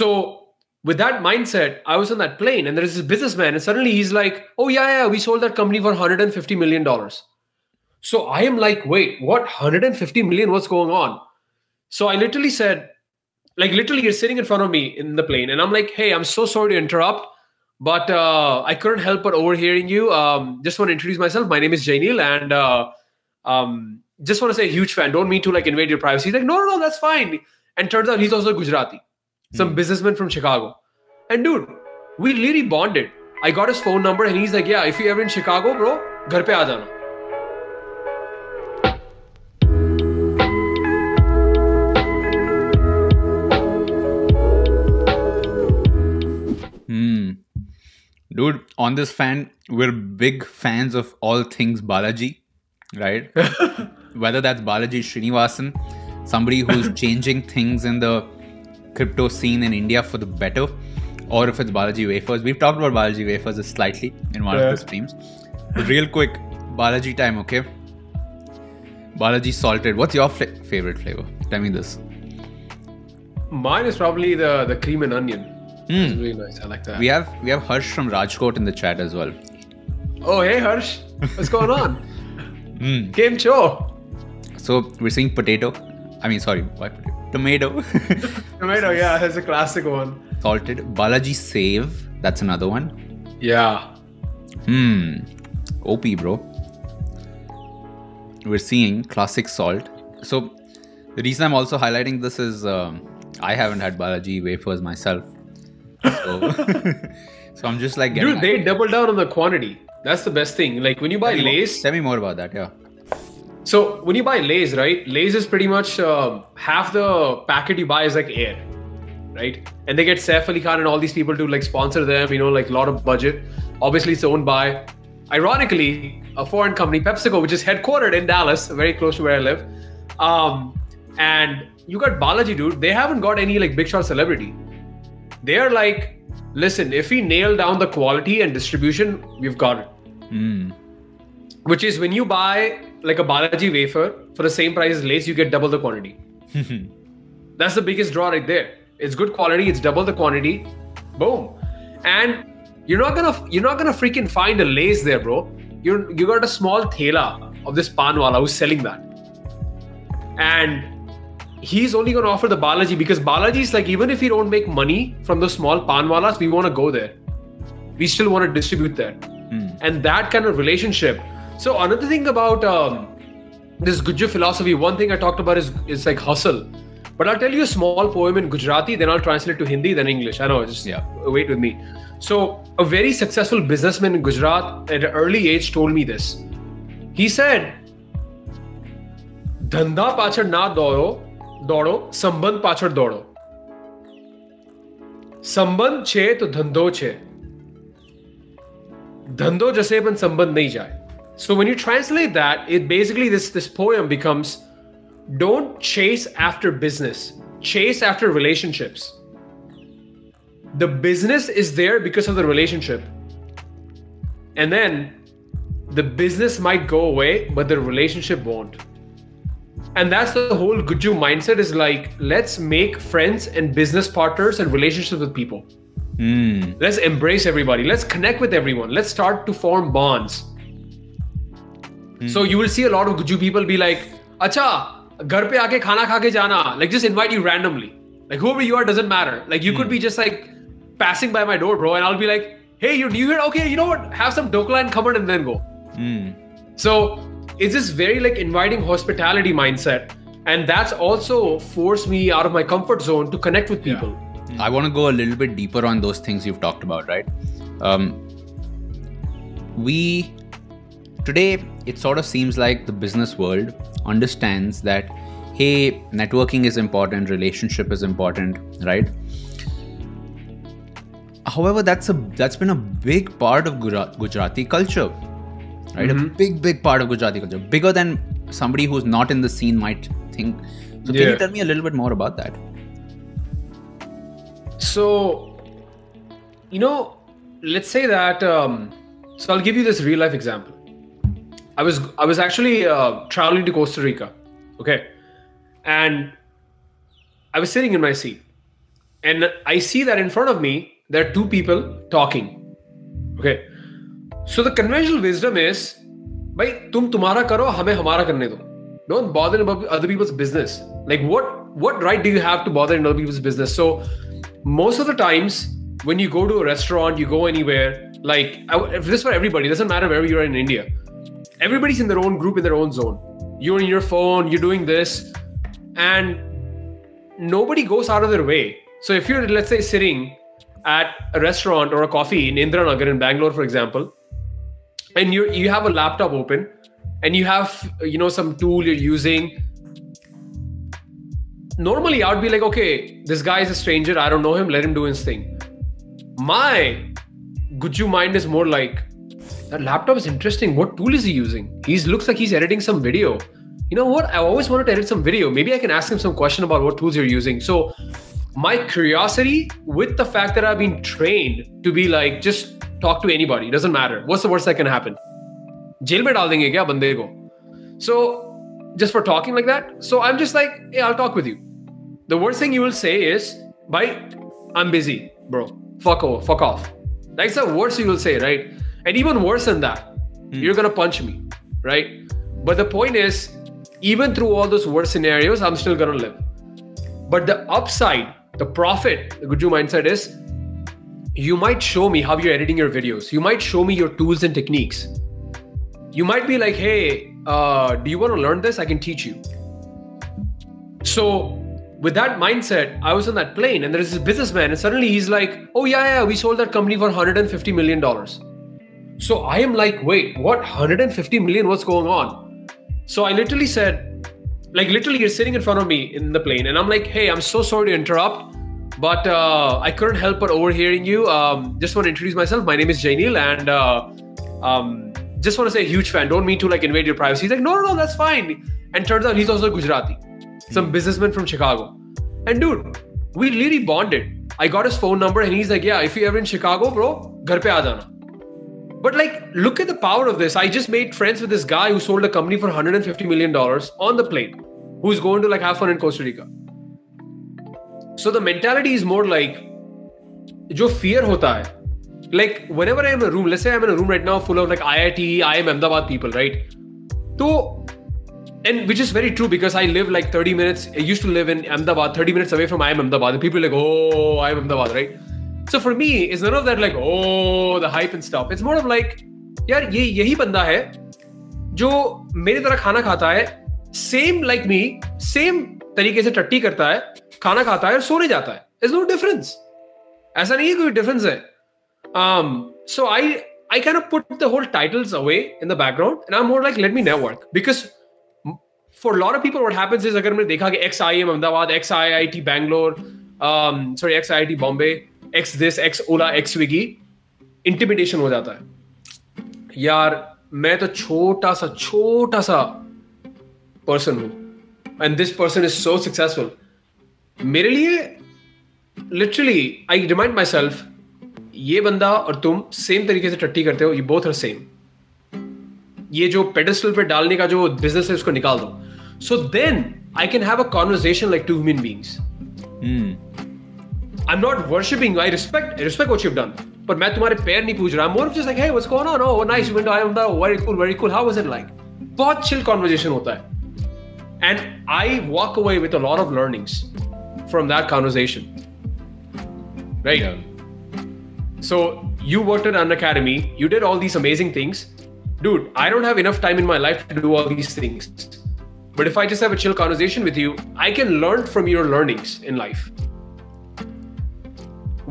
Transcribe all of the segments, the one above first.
So with that mindset, I was on that plane and there is this businessman and suddenly he's like, oh yeah, we sold that company for $150 million. So I am like, wait, what? 150 million? What's going on? So I literally said, like literally you're sitting in front of me in the plane and I'm like, hey, I'm so sorry to interrupt, but I couldn't help but overhearing you. Just want to introduce myself. My name is Jainil and just want to say huge fan. Don't mean to like invade your privacy. He's like, no, that's fine. And turns out he's also Gujarati, some businessman from Chicago. And dude, we really bonded. I got his phone number and he's like, yeah, if you're ever in Chicago, bro, ghar pe aa jana. Dude, on this fan, we're big fans of all things Balaji, right? Whether that's Balaji Srinivasan, somebody who's changing things in the crypto scene in India for the better, or if it's Balaji Wafers. We've talked about Balaji Wafers slightly in one of the streams. But real quick, Balaji time, okay? Balaji salted. What's your favorite flavor? Tell me this. Mine is probably the cream and onion. It's really nice. I like that. We have Harsh from Rajkot in the chat as well. Oh, hey Harsh. What's going on? Game show. So we're seeing potato. I mean, sorry, why potato? Tomato. Tomato, yeah, that's a classic one. Salted. Balaji Save. That's another one. Yeah. OP, bro. We're seeing classic salt. So the reason I'm also highlighting this is I haven't had Balaji Wafers myself. So, so I'm just like dude, they double down on the quantity. That's the best thing. Like when you buy Lay's. Tell me more about that, yeah. So when you buy Lay's, right? Lay's is pretty much half the packet you buy is like air, right? And they get Saif Ali Khan and all these people to like sponsor them, you know, like a lot of budget. Obviously it's owned by, ironically, a foreign company, PepsiCo, which is headquartered in Dallas, very close to where I live. And you got Balaji, dude. They haven't got any like big shot celebrity. They're like, listen, if we nail down the quality and distribution, we've got it. Which is when you buy like a Balaji wafer for the same price as Lay's, you get double the quantity. That's the biggest draw right there. It's good quality, it's double the quantity. Boom. And you're not gonna freaking find a Lay's there, bro. You got a small thela of this panwala who's selling that. And he's only going to offer the Balaji because Balaji is like, even if we don't make money from the small panwalas, we want to go there. We still want to distribute there. And that kind of relationship. So another thing about this Gujju philosophy, one thing I talked about is like hustle. But I'll tell you a small poem in Gujarati, then I'll translate it to Hindi, then English. I know, just wait with me. So a very successful businessman in Gujarat at an early age told me this. He said, Dhanda pachad na દોડો સંબંધ પાછળ દોડો સંબંધ છે તો ધંધો છે ધંધો જશે પણ સંબંધ નહીં જાય. So when you translate that, it basically this poem becomes, don't chase after business, chase after relationships. The business is there because of the relationship, and then the business might go away but the relationship won't. And that's the whole Gujju mindset, is like, let's make friends and business partners and relationships with people. Let's embrace everybody. Let's connect with everyone. Let's start to form bonds. So you will see a lot of Gujju people be like, Acha, ghar pe aake khana kha ke jana. Like just invite you randomly. Like whoever you are doesn't matter. Like you could be just like passing by my door, bro. And I'll be like, hey, you're new here? Okay, you know what? Have some dokla and come on and then go. So it's this very like inviting hospitality mindset, and that's also forced me out of my comfort zone to connect with people. I want to go a little bit deeper on those things you've talked about, right? Today, it sort of seems like the business world understands that, hey, networking is important, relationship is important, right? However, that's been a big part of Gujarati culture. Right? A big part of Gujarati culture. Bigger than somebody who's not in the scene might think. So can you tell me a little bit more about that? So, you know, let's say that, so I'll give you this real life example. I was actually traveling to Costa Rica. Okay. And I was sitting in my seat. and I see that in front of me, there are two people talking. Okay. So the conventional wisdom is, bhai, tum tumhara karo, hame hamara karne do. Don't bother about other people's business. Like, what right do you have to bother in other people's business? So most of the times when you go to a restaurant, you go anywhere, like, if this is for everybody, doesn't matter wherever you are in India. Everybody's in their own group, in their own zone. You're in your phone, you're doing this, and nobody goes out of their way. So if you're, let's say, sitting at a restaurant or a coffee in Indiranagar in Bangalore, for example, and you have a laptop open and you have, some tool you're using, normally I would be like, okay, this guy is a stranger, I don't know him, let him do his thing. My Guju mind is more like, that laptop is interesting. What tool is he using? He looks like he's editing some video. You know what? I always wanted to edit some video. Maybe I can ask him some question about what tools you're using. So my curiosity with the fact that I've been trained to be like, just talk to anybody. It doesn't matter. What's the worst that can happen? Jail mein dal denge kya bande ko? So just for talking like that. So I'm just like, hey, I'll talk with you. The worst thing you will say is, bye, I'm busy, bro. Fuck off. That's the worst you will say, right? And even worse than that, you're going to punch me, right? But the point is, even through all those worst scenarios, I'm still going to live. But the upside, the profit, the Guju mindset is, you might show me how you're editing your videos. You might show me your tools and techniques. You might be like, hey, do you want to learn this? I can teach you. So with that mindset, I was on that plane and there's this businessman and suddenly he's like, oh yeah, we sold that company for $150 million. So I am like, wait, what? 150 million? What's going on? So I literally said, literally you're sitting in front of me in the plane and I'm like, hey, I'm so sorry to interrupt, but I couldn't help but overhearing you. Just want to introduce myself. My name is Jainil and just want to say huge fan. Don't mean to invade your privacy. He's like, no, that's fine. And turns out he's also Gujarati, some businessman from Chicago. And dude, we really bonded. I got his phone number and he's like, yeah, if you're ever in Chicago, bro, ghar pe aa jana. But look at the power of this. I just made friends with this guy who sold a company for $150 million on the plane, who's going to have fun in Costa Rica. So the mentality is more like, jo fear hota hai. Whenever I'm in a room, let's say I'm in a room right now full of IIT, IIM Ahmedabad people, right? And which is very true because I live 30 minutes. I used to live in Ahmedabad, 30 minutes away from IIM Ahmedabad. And people are like, oh, IIM Ahmedabad, right? So for me, it's none of that oh, the hype and stuff. It's more of yaar, yehi banda hai, jo mere tarah khana khata hai, same like me, same tarike se tatti karta hai, khana khata hai aur sone jata hai. There's no difference. Aisa nahi hai koi difference hai. So I kind of put the whole titles away in the background and I'm more like, let me network. Because for a lot of people, what happens is, agar maine dekha ki ex-IIM Ahmedabad, ex-IIT Bangalore, ex-IIT Bombay, X this, X Ola, X Swiggy, intimidation हो जाता है. यार मैं तो छोटा सा person हूँ and this person is so successful. मेरे लिए literally I remind myself, ये बंदा और तुम same तरीके से टट्टी करते हो, you both are same. ये जो pedestal पे डालने का जो business है उसको निकाल दो. So then I can have a conversation like two human beings. I'm not worshipping you. I respect what you've done. But मैं तुम्हारे पैर नहीं पूछ रहा. I'm more of just like, hey, what's going on? Oh, nice. You went to IIM. Very cool. How was it like? बहुत chill conversation होता है. And I walk away with a lot of learnings from that conversation. Right? Yeah. So you worked at an academy. You did all these amazing things. Dude, I don't have enough time in my life to do all these things. But if I just have a chill conversation with you, I can learn from your learnings in life.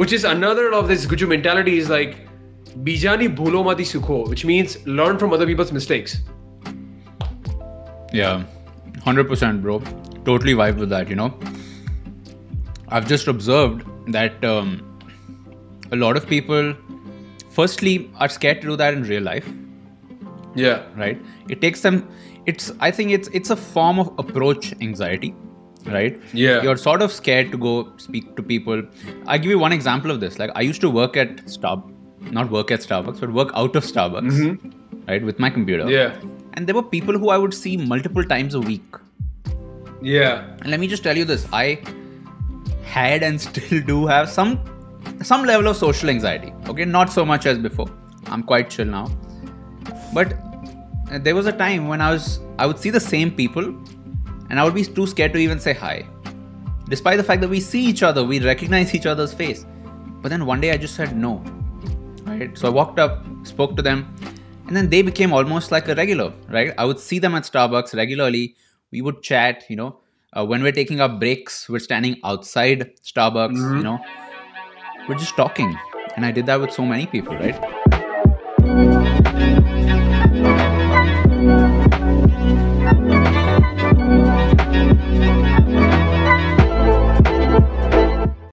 Which is another of this Guju mentality is Bijani bhulo mati sukho, which means learn from other people's mistakes. Yeah, 100%, bro. Totally vibe with that, I've just observed that a lot of people, firstly, are scared to do that in real life. Yeah. Right? It takes them, I think it's a form of approach anxiety. Right? Yeah. You're sort of scared to go speak to people. I'll give you one example of this. I used to work at not work at Starbucks, but work out of Starbucks, right? With my computer. Yeah. And there were people who I would see multiple times a week. Yeah. And let me just tell you this. I had and still do have some level of social anxiety. Okay, not so much as before. I'm quite chill now. But there was a time when I would see the same people and I would be too scared to even say hi. Despite the fact that we see each other, we recognize each other's face. But then one day I just said no. Right? So I walked up, spoke to them, and then they became almost like a regular, right? I would see them at Starbucks regularly. We would chat, when we're taking our breaks, we're standing outside Starbucks, we're just talking. And I did that with so many people, right?